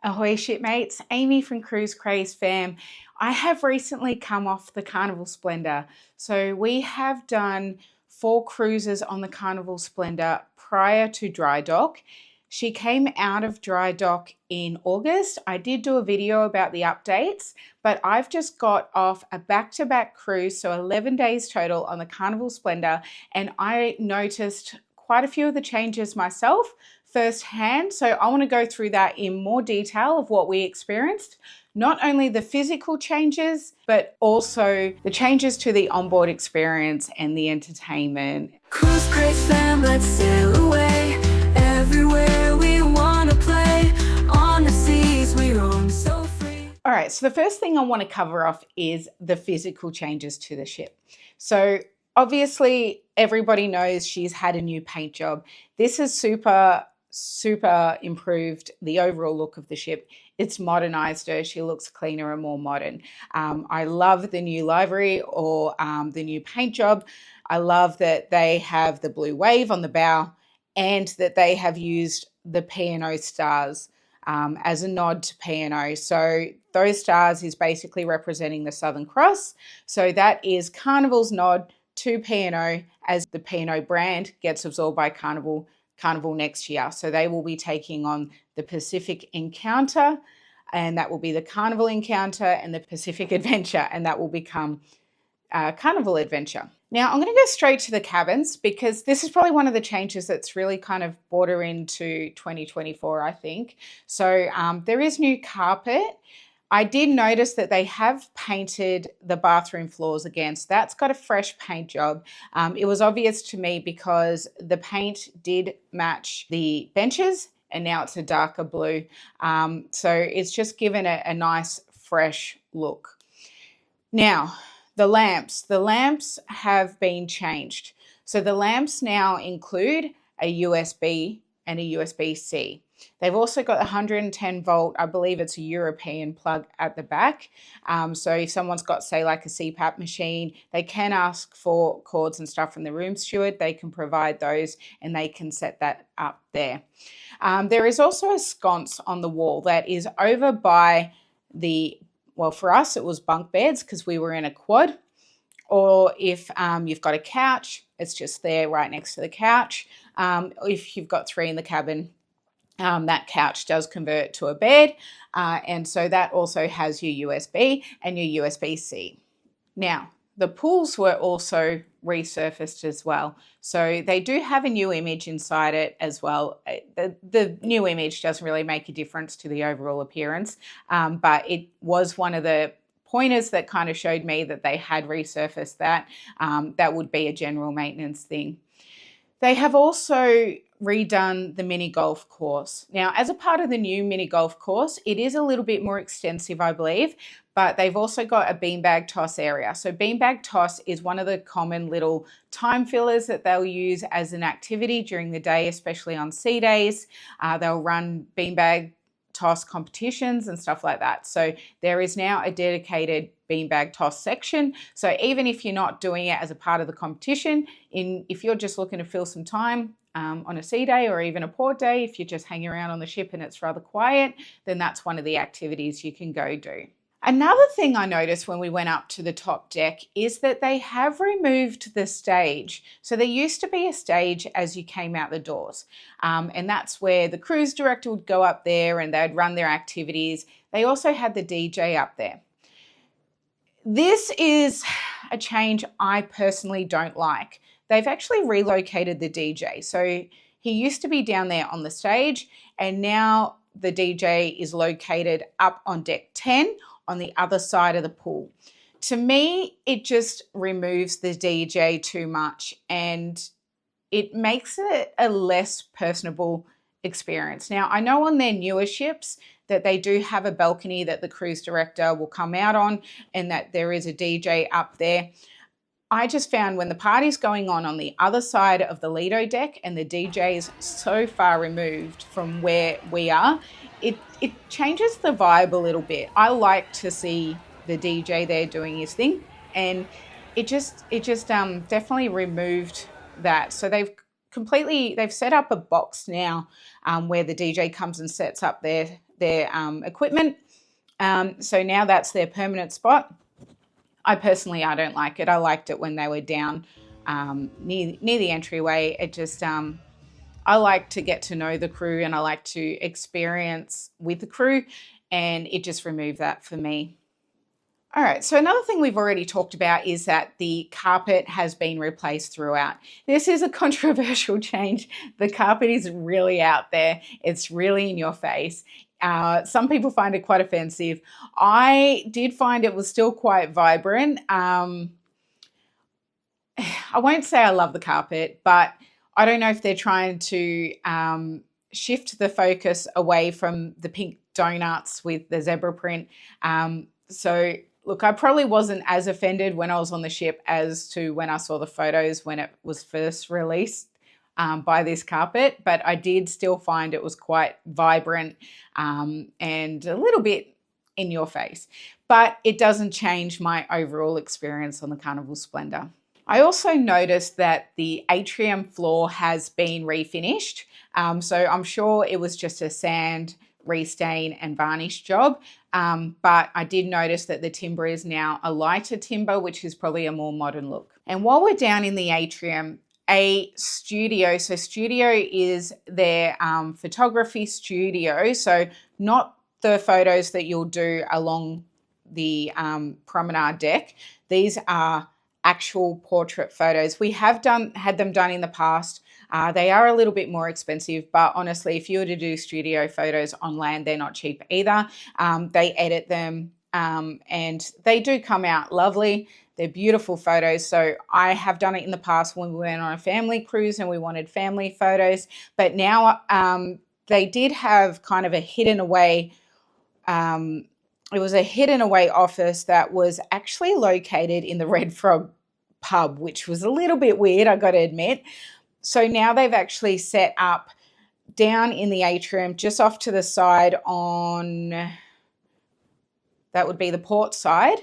Ahoy shipmates, Amy from Cruise Craze fam. I have recently come off the Carnival Splendor. So we have done 4 cruises on the Carnival Splendor prior to dry dock. She came out of dry dock in August. I did do a video about the updates, but I've just got off a back-to-back cruise, so 11 days total on the Carnival Splendor, and I noticed quite a few of the changes myself firsthand. So I want to go through that in more detail of what we experienced. Not only the physical changes, but also the changes to the onboard experience and the entertainment. Cruise Craze fam, let's sail away. Everywhere we want to play. On the seas we roam so free. All right, so the first thing I want to cover off is the physical changes to the ship. So obviously everybody knows she's had a new paint job. This is super improved the overall look of the ship. It's modernized her. She looks cleaner and more modern. I love the new livery or the new paint job. I love that they have the blue wave on the bow and that they have used the P&O stars as a nod to P&O. So those stars is basically representing the Southern Cross. So that is Carnival's nod to P&O as the P&O brand gets absorbed by Carnival next year. So they will be taking on the Pacific Encounter, and that will be the Carnival Encounter and the Pacific Adventure, and that will become Carnival Adventure. Now I'm going to go straight to the cabins because this is probably one of the changes that's really kind of border into 2024, I think. So there is new carpet. I did notice that they have painted the bathroom floors again. So that's got a fresh paint job. It was obvious to me because the paint did match the benches and now it's a darker blue. So it's just given a nice fresh look. Now, the lamps have been changed. So the lamps now include a USB and a USB-C. They've also got a 110 volt, I believe it's a European plug at the back. So if someone's got, say, like a CPAP machine, they can ask for cords and stuff from the room steward. They can provide those and they can set that up there. There is also a sconce on the wall that is over by the, well, for us, it was bunk beds because we were in a quad. Or if you've got a couch, it's just there right next to the couch. If you've got 3 in the cabin, that couch does convert to a bed. And so that also has your USB and your USB-C. Now, the pools were also resurfaced as well. So they do have a new image inside it as well. The new image doesn't really make a difference to the overall appearance, but it was one of the pointers that kind of showed me that they had resurfaced that. That would be a general maintenance thing. They have also redone the mini golf course. Now, as a part of the new mini golf course, it is a little bit more extensive, I believe, but they've also got a beanbag toss area. So beanbag toss is one of the common little time fillers that they'll use as an activity during the day, especially on sea days. They'll run beanbag toss competitions and stuff like that. So there is now a dedicated beanbag toss section. So even if you're not doing it as a part of the competition, if you're just looking to fill some time on a sea day or even a port day, if you're just hanging around on the ship and it's rather quiet, then that's one of the activities you can go do. Another thing I noticed when we went up to the top deck is that they have removed the stage. So there used to be a stage as you came out the doors, and that's where the cruise director would go up there and they'd run their activities. They also had the DJ up there. This is a change I personally don't like. They've actually relocated the DJ. So he used to be down there on the stage, and now the DJ is located up on deck 10 on the other side of the pool. To me, it just removes the DJ too much and it makes it a less personable experience. Now, I know on their newer ships that they do have a balcony that the cruise director will come out on and that there is a DJ up there. I just found when the party's going on the other side of the Lido deck and the DJ is so far removed from where we are, it changes the vibe a little bit. I like to see the DJ there doing his thing, and it just definitely removed that. So they've they've set up a box now where the DJ comes and sets up their equipment. So now that's their permanent spot. I don't like it. I liked it when they were down near the entryway. It just, I like to get to know the crew and I like to experience with the crew, and it just removed that for me. All right, so another thing we've already talked about is that the carpet has been replaced throughout. This is a controversial change. The carpet is really out there. It's really in your face. Some people find it quite offensive. I did find it was still quite vibrant. I won't say I love the carpet, but I don't know if they're trying to shift the focus away from the pink donuts with the zebra print. So look, I probably wasn't as offended when I was on the ship as to when I saw the photos when it was first released by this carpet, but I did still find it was quite vibrant and a little bit in your face. But it doesn't change my overall experience on the Carnival Splendor. I also noticed that the atrium floor has been refinished. So I'm sure it was just a sand, restain and varnish job. But I did notice that the timber is now a lighter timber, which is probably a more modern look. And while we're down in the atrium, a studio, so studio is their photography studio. So not the photos that you'll do along the promenade deck. These are actual portrait photos. We have had them done in the past. They are a little bit more expensive, but honestly, if you were to do studio photos on land, they're not cheap either. They edit them and they do come out lovely. They're beautiful photos. So I have done it in the past when we went on a family cruise and we wanted family photos, but now they did have kind of a hidden away it was a hidden away office that was actually located in the Red Frog pub, which was a little bit weird, I got to admit. So now they've actually set up down in the atrium, just off to the side on, that would be the port side,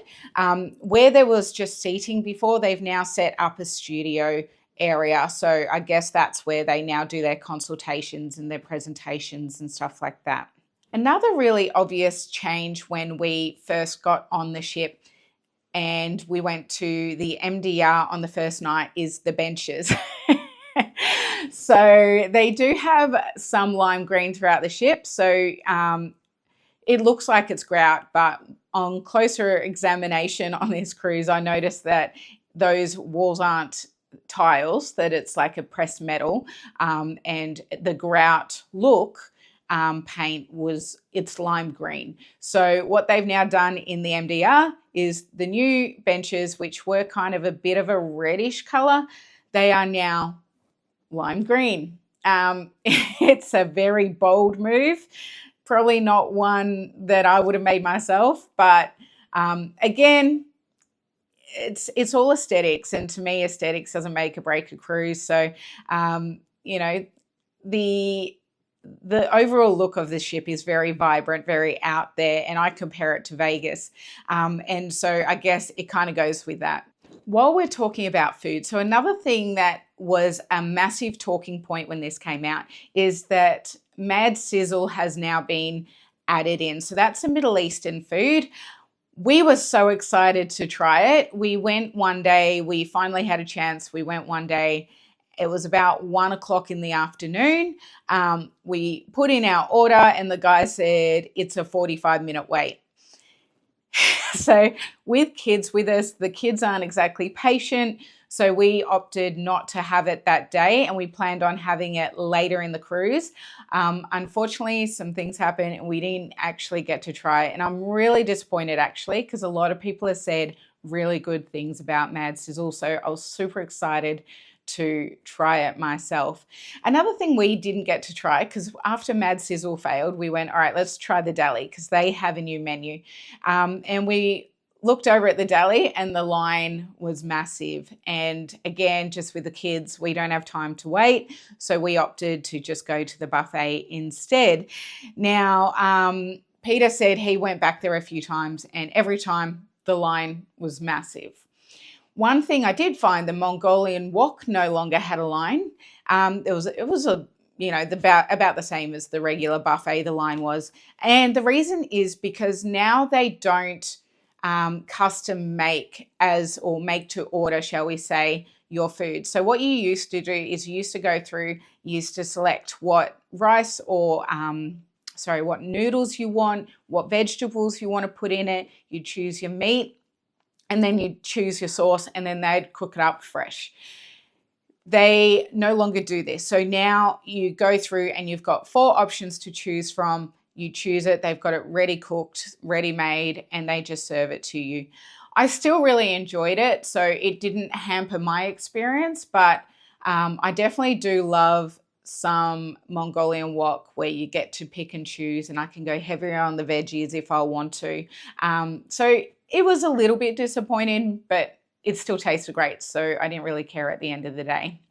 where there was just seating before, they've now set up a studio area. So I guess that's where they now do their consultations and their presentations and stuff like that. Another really obvious change when we first got on the ship and we went to the MDR on the first night is the benches. So they do have some lime green throughout the ship. So it looks like it's grout, but on closer examination on this cruise, I noticed that those walls aren't tiles, that it's like a pressed metal, and the grout look paint it's lime green. So what they've now done in the MDR is the new benches, which were kind of a bit of a reddish color, they are now lime green. It's a very bold move, probably not one that I would have made myself, but again, it's all aesthetics, and to me, aesthetics doesn't make or break a cruise. So you know, the overall look of the ship is very vibrant, very out there, and I compare it to Vegas. And so I guess it kind of goes with that. While we're talking about food, so another thing that was a massive talking point when this came out is that Mad Sizzle has now been added in. So that's a Middle Eastern food. We were so excited to try it. We went one day, we finally had a chance. We went one day. It was about 1 o'clock in the afternoon. We put in our order and the guy said it's a 45-minute wait. So with kids with us, the kids aren't exactly patient. So we opted not to have it that day and we planned on having it later in the cruise. Unfortunately, some things happened and we didn't actually get to try it. And I'm really disappointed actually, because a lot of people have said really good things about Mad Sizzle. So I was super excited to try it myself. Another thing we didn't get to try, because after Mad Sizzle failed, we went, all right, let's try the deli because they have a new menu. And we looked over at the deli and the line was massive. And again, just with the kids, we don't have time to wait. So we opted to just go to the buffet instead. Now, Peter said he went back there a few times and every time the line was massive. One thing I did find, the Mongolian Walk no longer had a line. It was a about the same as the regular buffet, the line was. And the reason is because now they don't custom make or make to order, shall we say, your food. So what you used to do is you used to go through, you used to select what rice or what noodles you want, what vegetables you want to put in it. You choose your meat, and then you choose your sauce, and then they'd cook it up fresh. They no longer do this. So now you go through and you've got 4 options to choose from. You choose it, they've got it ready cooked, ready made, and they just serve it to you. I still really enjoyed it, so it didn't hamper my experience, but I definitely do love some Mongolian Walk where you get to pick and choose, and I can go heavier on the veggies if I want to. So it was a little bit disappointing, but it still tasted great, so I didn't really care at the end of the day.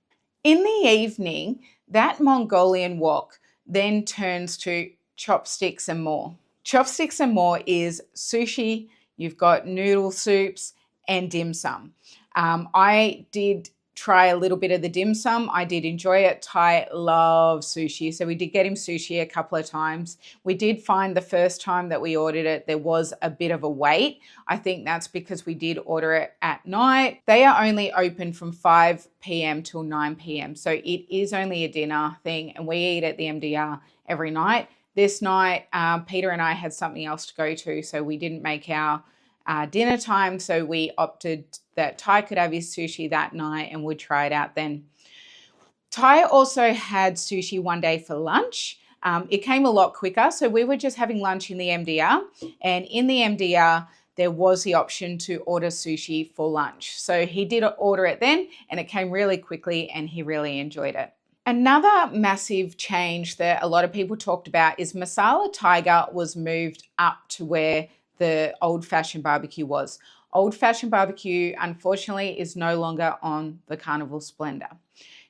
In the evening, that Mongolian Walk then turns to Chopsticks and More. Chopsticks and More is sushi, you've got noodle soups, and dim sum. I did try a little bit of the dim sum. I did enjoy it. Ty loves sushi, so we did get him sushi a couple of times. We did find the first time that we ordered it, there was a bit of a wait. I think that's because we did order it at night. They are only open from 5 p.m. till 9 p.m. So it is only a dinner thing, and we eat at the MDR every night. This night, Peter and I had something else to go to, so we didn't make our dinner time, so we opted that Ty could have his sushi that night and would try it out then. Ty also had sushi one day for lunch. It came a lot quicker, so we were just having lunch in the MDR, and in the MDR there was the option to order sushi for lunch. So he did order it then, and it came really quickly, and he really enjoyed it. Another massive change that a lot of people talked about is Masala Tiger was moved up to where the old-fashioned barbecue was. Old-fashioned barbecue, unfortunately, is no longer on the Carnival Splendor.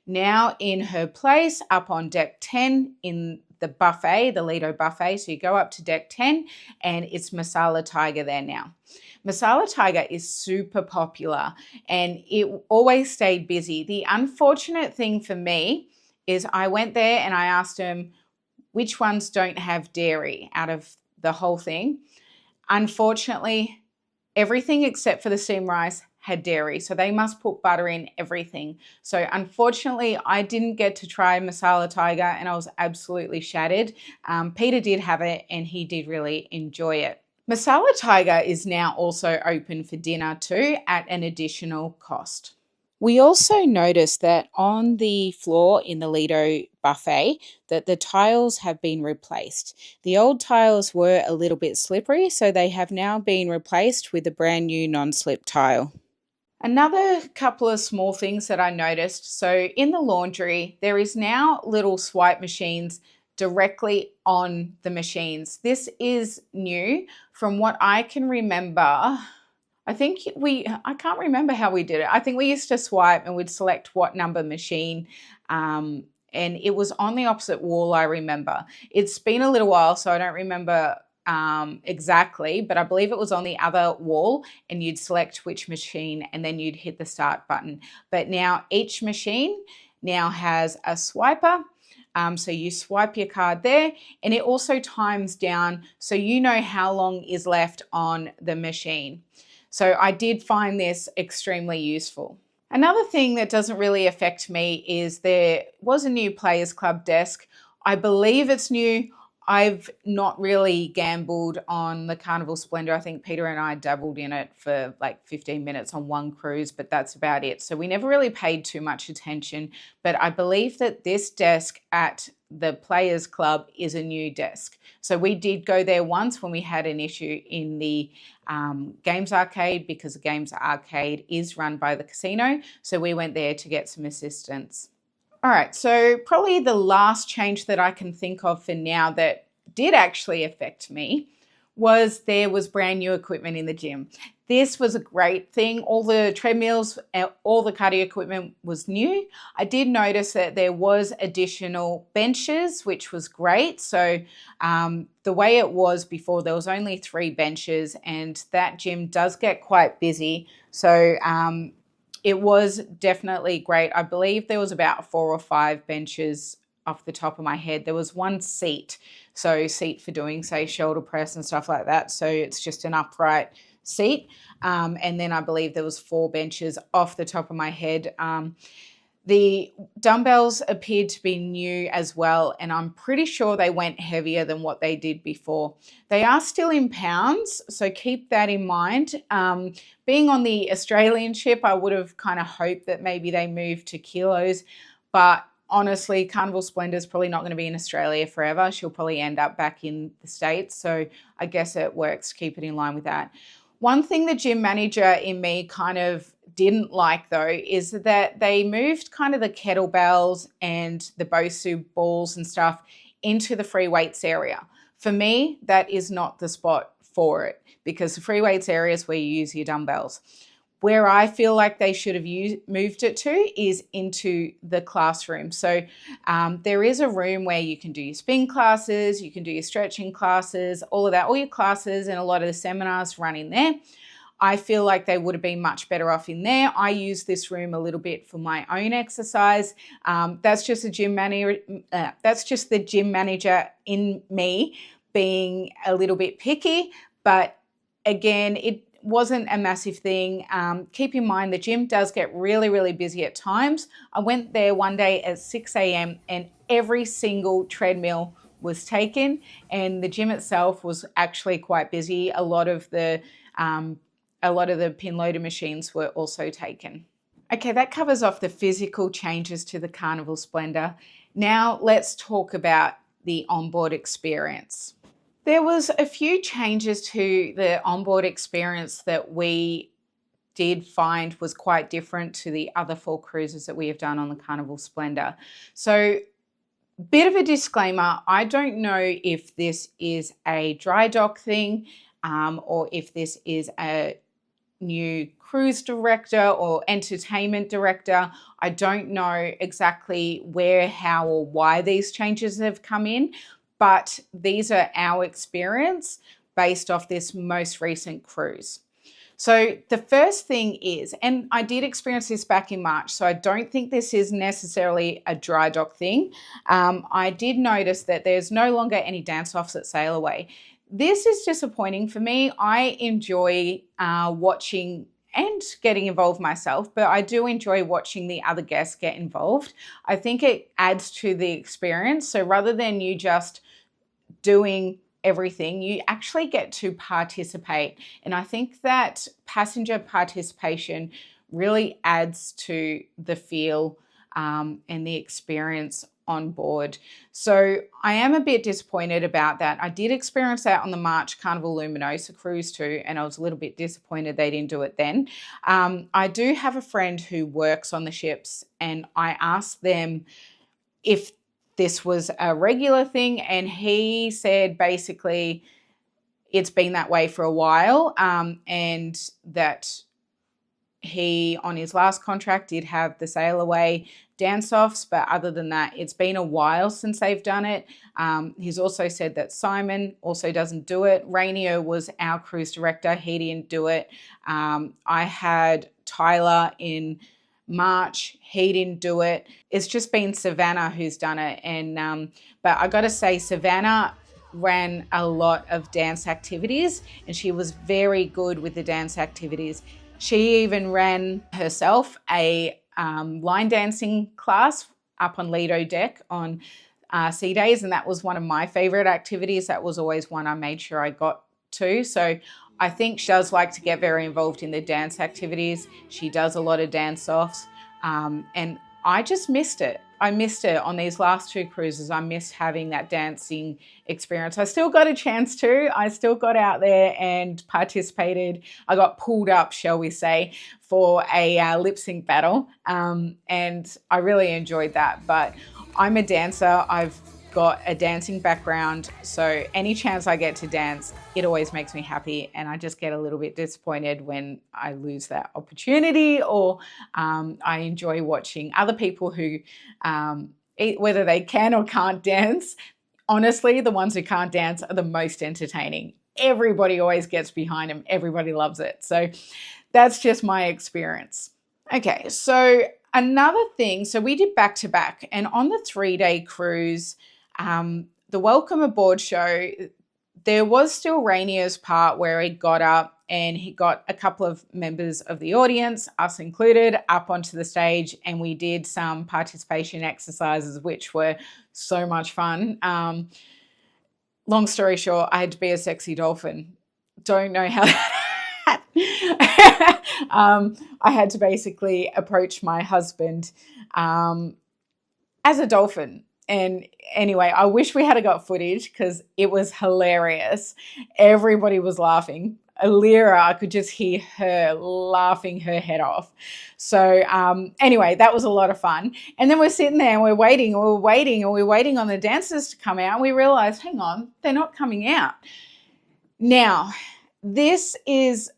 Now in her place, up on deck 10 in the buffet, the Lido buffet, so you go up to deck 10 and it's Masala Tiger there now. Masala Tiger is super popular and it always stayed busy. The unfortunate thing for me is I went there and I asked him which ones don't have dairy out of the whole thing. Unfortunately, everything except for the steamed rice had dairy, so they must put butter in everything. So unfortunately, I didn't get to try Masala Tiger and I was absolutely shattered. Peter did have it and he did really enjoy it. Masala Tiger is now also open for dinner too at an additional cost. We also noticed that on the floor in the Lido buffet that the tiles have been replaced. The old tiles were a little bit slippery, so they have now been replaced with a brand new non-slip tile. Another couple of small things that I noticed. So in the laundry, there is now little swipe machines directly on the machines. This is new. From what I can remember, I can't remember how we did it. I think we used to swipe and we'd select what number machine, and it was on the opposite wall, I remember. It's been a little while, so I don't remember exactly, but I believe it was on the other wall and you'd select which machine and then you'd hit the start button. But now each machine now has a swiper. So you swipe your card there and it also times down so you know how long is left on the machine. So I did find this extremely useful. Another thing that doesn't really affect me is there was a new Players Club desk. I believe it's new. I've not really gambled on the Carnival Splendor. I think Peter and I dabbled in it for like 15 minutes on one cruise, but that's about it. So we never really paid too much attention. But I believe that this desk at the Players Club is a new desk. So we did go there once when we had an issue in the Games Arcade, because the Games Arcade is run by the casino. So we went there to get some assistance. All right, so probably the last change that I can think of for now that did actually affect me was there was brand new equipment in the gym. This was a great thing. All the treadmills, all the cardio equipment was new. I did notice that there was additional benches, which was great. So the way it was before, there was only 3 benches and that gym does get quite busy. So it was definitely great. I believe there was about 4 or 5 benches off the top of my head. There was one seat, so seat for doing, say, shoulder press and stuff like that. So it's just an upright seat. And then I believe there was 4 benches off the top of my head. The dumbbells appeared to be new as well, and I'm pretty sure they went heavier than what they did before. They are still in pounds, so keep that in mind. Being on the Australian ship, I would have kind of hoped that maybe they moved to kilos, but honestly, Carnival Splendor is probably not going to be in Australia forever. She'll probably end up back in the States, so I guess it works to keep it in line with that. One thing the gym manager in me kind of didn't like, though, is that they moved kind of the kettlebells and the Bosu balls and stuff into the free weights area. For me, that is not the spot for it, because the free weights area is where you use your dumbbells. Where I feel like they should have moved it to is into the classroom. So there is a room where you can do your spin classes, you can do your stretching classes, all of that, all your classes and a lot of the seminars run in there. I feel like they would have been much better off in there. I use this room a little bit for my own exercise. That's just the gym manager in me being a little bit picky. But again, it wasn't a massive thing. Keep in mind the gym does get really, really busy at times. I went there one day at 6 a.m. and every single treadmill was taken, and the gym itself was actually quite busy. A lot of the pin loader machines were also taken. Okay, that covers off the physical changes to the Carnival Splendor. Now let's talk about the onboard experience. There was a few changes to the onboard experience that we did find was quite different to the other 4 cruises that we have done on the Carnival Splendor. So, bit of a disclaimer, I don't know if this is a dry dock thing or if this is a new cruise director or entertainment director. I don't know exactly where, how, or why these changes have come in, but these are our experience based off this most recent cruise. So the first thing is, and I did experience this back in March, so I don't think this is necessarily a dry dock thing. I did notice that there's no longer any dance-offs at Sail Away. This is disappointing for me. I enjoy watching and getting involved myself, but I do enjoy watching the other guests get involved. I think it adds to the experience. So rather than you just doing everything, you actually get to participate. And I think that passenger participation really adds to the feel and the experience on board. So I am a bit disappointed about that. I did experience that on the March Carnival Luminosa cruise too, and I was a little bit disappointed they didn't do it then. I do have a friend who works on the ships, and I asked them if this was a regular thing, and he said basically it's been that way for a while, and that he, on his last contract, did have the Sail Away dance-offs, but other than that, it's been a while since they've done it. He's also said that Simon also doesn't do it. Rainier was our cruise director. He didn't do it. I had Tyler in March. He didn't do it. It's just been Savannah who's done it. And but I got to say, Savannah ran a lot of dance activities, and she was very good with the dance activities. She even ran herself a line dancing class up on Lido deck on sea days, and that was one of my favorite activities. That was always one I made sure I got to. So I think she does like to get very involved in the dance activities. She does a lot of dance-offs, and I just missed it. I missed it on these last 2 cruises. I missed having that dancing experience. I still got a chance to. I still got out there and participated. I got pulled up, shall we say, for a lip sync battle, and I really enjoyed that. But I'm a dancer. I've got a dancing background, so any chance I get to dance, it always makes me happy, and I just get a little bit disappointed when I lose that opportunity, or I enjoy watching other people who, whether they can or can't dance. Honestly, the ones who can't dance are the most entertaining. Everybody always gets behind them. Everybody loves it. So that's just my experience. Okay, so another thing, so we did back to back, and on the 3-day cruise, the welcome aboard show, there was still Rainier's part where he got up and he got a couple of members of the audience, us included, up onto the stage, and we did some participation exercises, which were so much fun. Long story short, I had to be a sexy dolphin. Don't know how that I had to basically approach my husband as a dolphin. And anyway, I wish we had got footage because it was hilarious. Everybody was laughing. Alira, I could just hear her laughing her head off. So anyway, that was a lot of fun. And then we're sitting there and we're waiting on the dancers to come out. And we realized, hang on, they're not coming out. Now, this is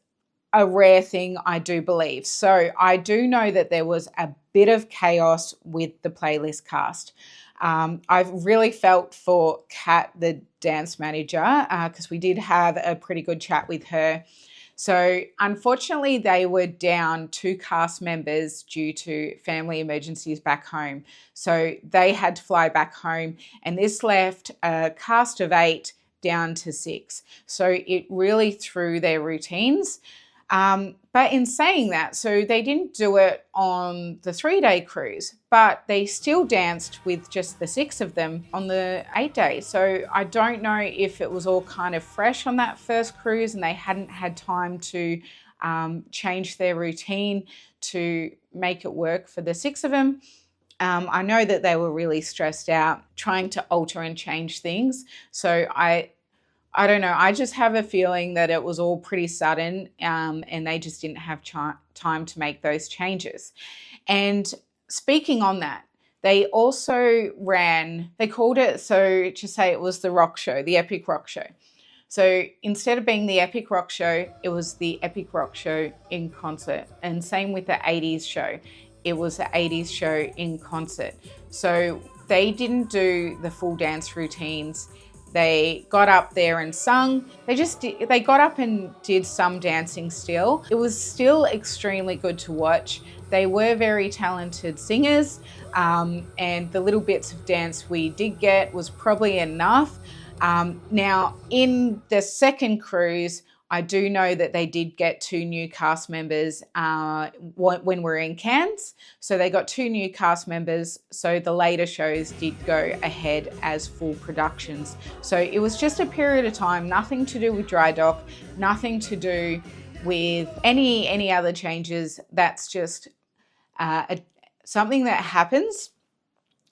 a rare thing, I do believe. So I do know that there was a bit of chaos with the playlist cast. I've really felt for Kat, the dance manager, because we did have a pretty good chat with her. So unfortunately, they were down 2 cast members due to family emergencies back home. So they had to fly back home, and this left a cast of 8 down to 6. So it really threw their routines. But in saying that, so they didn't do it on the 3-day cruise, but they still danced with just the 6 of them on the 8-day. So I don't know if it was all kind of fresh on that first cruise and they hadn't had time to change their routine to make it work for the 6 of them. I know that they were really stressed out trying to alter and change things. So I don't know. I just have a feeling that it was all pretty sudden and they just didn't have time to make those changes. And speaking on that, they also they called it, so to say it was the rock show, the epic rock show. So instead of being the epic rock show, it was the epic rock show in concert. And same with the 80s show. It was the 80s show in concert. So they didn't do the full dance routines. They got up there and sung. They got up and did some dancing still. It was still extremely good to watch. They were very talented singers, and the little bits of dance we did get was probably enough. Now, in the second cruise, I do know that they did get 2 new cast members when we're in Cairns. So they got 2 new cast members. So the later shows did go ahead as full productions. So it was just a period of time, nothing to do with dry dock, nothing to do with any other changes. That's just something that happens,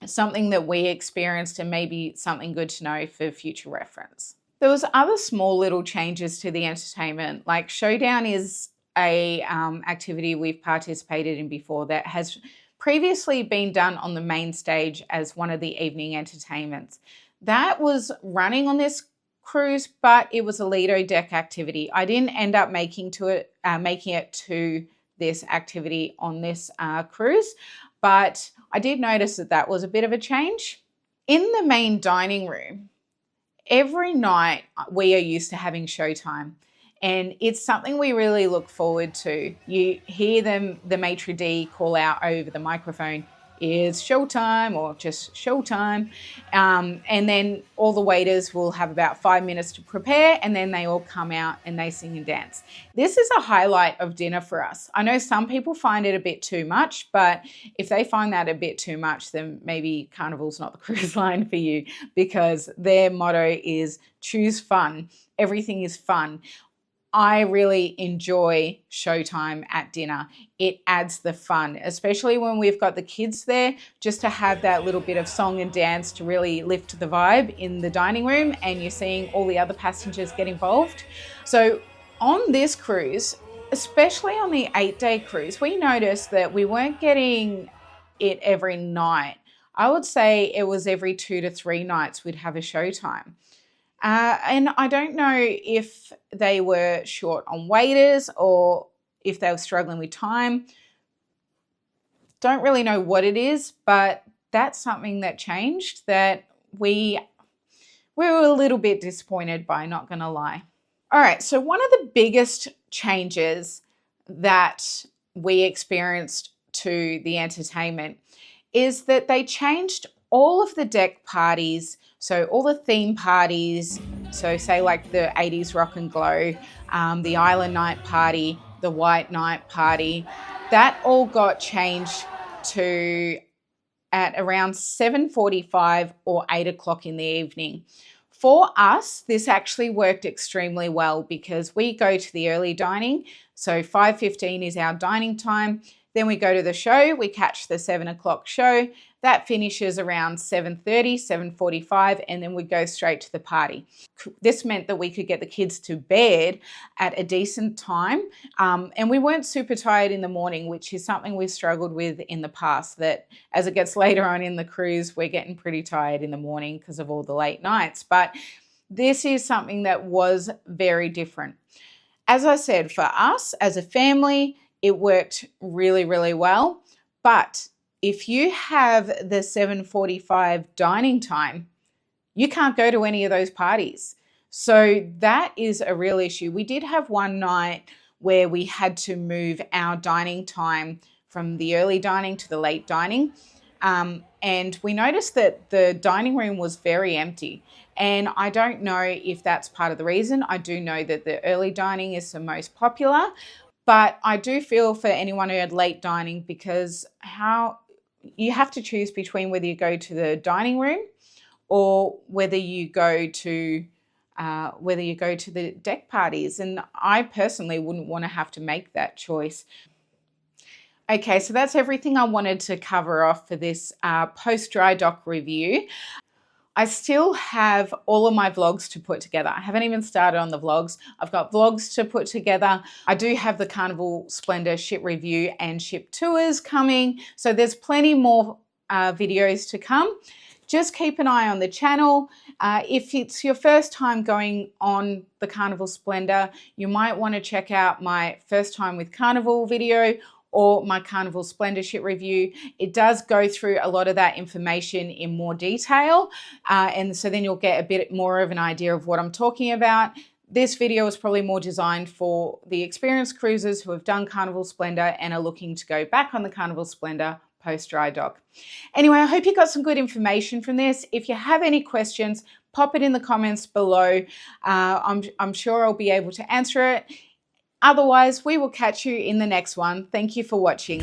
something that we experienced, and maybe something good to know for future reference. There was other small little changes to the entertainment, like Showdown is a activity we've participated in before that has previously been done on the main stage as one of the evening entertainments. That was running on this cruise, but it was a Lido deck activity. I didn't end up making it to this activity on this cruise, but I did notice that was a bit of a change. In the main dining room, every night we are used to having Showtime, and it's something we really look forward to. You hear the maitre d' call out over the microphone, "It's Showtime," or just Showtime. And then all the waiters will have about 5 minutes to prepare, and then they all come out and they sing and dance. This is a highlight of dinner for us. I know some people find it a bit too much, but if they find that a bit too much, then maybe Carnival's not the cruise line for you, because their motto is choose fun. Everything is fun. I really enjoy Showtime at dinner. It adds the fun, especially when we've got the kids there, just to have that little bit of song and dance to really lift the vibe in the dining room, and you're seeing all the other passengers get involved. So on this cruise, especially on the 8-day cruise, we noticed that we weren't getting it every night. I would say it was every 2 to 3 nights we'd have a Showtime. And I don't know if they were short on waiters or if they were struggling with time. Don't really know what it is, but that's something that changed that we were a little bit disappointed by, not going to lie. All right, so one of the biggest changes that we experienced to the entertainment is that they changed all of the deck parties, so all the theme parties, so say like the 80s rock and glow, the island night party, the white night party, that all got changed to at around 7:45 or 8 o'clock in the evening. For us, this actually worked extremely well because we go to the early dining, so 5:15 is our dining time. Then we go to the show, we catch the 7 o'clock show. That finishes around 7:30, 7:45, and then we go straight to the party. This meant that we could get the kids to bed at a decent time, and we weren't super tired in the morning, which is something we've struggled with in the past, that as it gets later on in the cruise, we're getting pretty tired in the morning because of all the late nights. But this is something that was very different. As I said, for us as a family, it worked really, really well. But if you have the 7:45 dining time, you can't go to any of those parties. So that is a real issue. We did have one night where we had to move our dining time from the early dining to the late dining. And we noticed that the dining room was very empty. And I don't know if that's part of the reason. I do know that the early dining is the most popular, but I do feel for anyone who had late dining, because you have to choose between whether you go to the dining room or whether you go to the deck parties. And I personally wouldn't want to have to make that choice. Okay, so that's everything I wanted to cover off for this post-dry dock review. I still have all of my vlogs to put together. I haven't even started on the vlogs. I've got vlogs to put together. I do have the Carnival Splendor ship review and ship tours coming. So there's plenty more videos to come. Just keep an eye on the channel. If it's your first time going on the Carnival Splendor, you might want to check out my first time with Carnival video or my Carnival Splendor ship review. It does go through a lot of that information in more detail. And so then you'll get a bit more of an idea of what I'm talking about. This video is probably more designed for the experienced cruisers who have done Carnival Splendor and are looking to go back on the Carnival Splendor post-dry dock. Anyway, I hope you got some good information from this. If you have any questions, pop it in the comments below. I'm sure I'll be able to answer it. Otherwise, we will catch you in the next one. Thank you for watching.